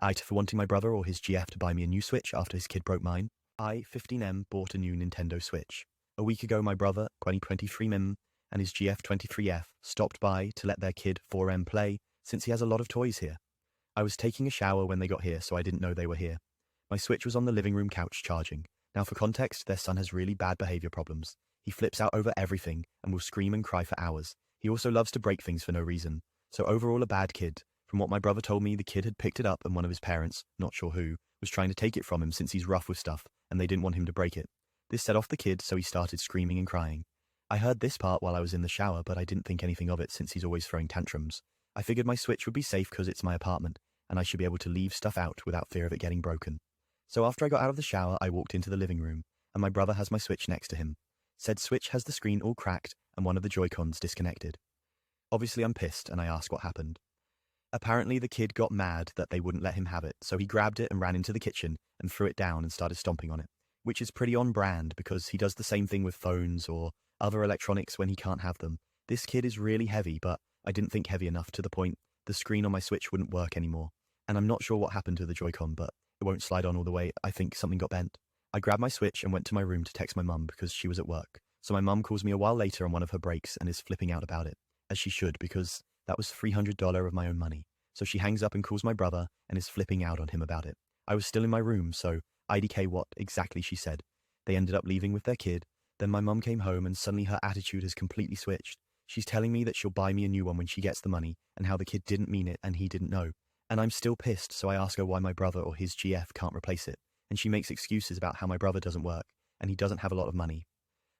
AITA for wanting my brother or his GF to buy me a new Switch after his kid broke mine. I, 15M, bought a new Nintendo Switch. A week ago, my brother, 23M, and his GF 23F stopped by to let their kid 4M play since he has a lot of toys here. I was taking a shower when they got here, so I didn't know they were here. My Switch was on the living room couch charging. Now for context, their son has really bad behavior problems. He flips out over everything and will scream and cry for hours. He also loves to break things for no reason. So overall a bad kid. From what my brother told me, the kid had picked it up and one of his parents, not sure who, was trying to take it from him since he's rough with stuff and they didn't want him to break it. This set off the kid, so he started screaming and crying. I heard this part while I was in the shower, but I didn't think anything of it since he's always throwing tantrums. I figured my Switch would be safe because it's my apartment and I should be able to leave stuff out without fear of it getting broken. So after I got out of the shower, I walked into the living room and my brother has my Switch next to him. Said Switch has the screen all cracked and one of the Joy-Cons disconnected. Obviously I'm pissed and I ask what happened. Apparently the kid got mad that they wouldn't let him have it, so he grabbed it and ran into the kitchen and threw it down and started stomping on it, which is pretty on brand because he does the same thing with phones or other electronics when he can't have them. This kid is really heavy, but I didn't think heavy enough to the point the screen on my Switch wouldn't work anymore. And I'm not sure what happened to the Joy-Con, but it won't slide on all the way. I think something got bent. I grabbed my Switch and went to my room to text my mum because she was at work. So my mum calls me a while later on one of her breaks and is flipping out about it, as she should, because that was $300 of my own money. So she hangs up and calls my brother and is flipping out on him about it. I was still in my room, so IDK what exactly she said. They ended up leaving with their kid. Then my mum came home and suddenly her attitude has completely switched. She's telling me that she'll buy me a new one when she gets the money and how the kid didn't mean it and he didn't know. And I'm still pissed, so I ask her why my brother or his GF can't replace it. And she makes excuses about how my brother doesn't work and he doesn't have a lot of money.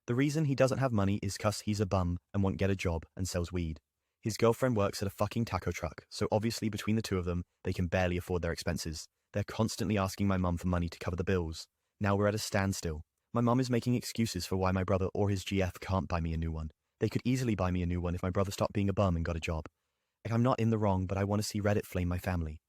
The reason he doesn't have money is 'cause he's a bum and won't get a job and sells weed. His girlfriend works at a fucking taco truck, so obviously between the two of them, they can barely afford their expenses. They're constantly asking my mum for money to cover the bills. Now we're at a standstill. My mum is making excuses for why my brother or his GF can't buy me a new one. They could easily buy me a new one if my brother stopped being a bum and got a job. Like, I'm not in the wrong, but I want to see Reddit flame my family.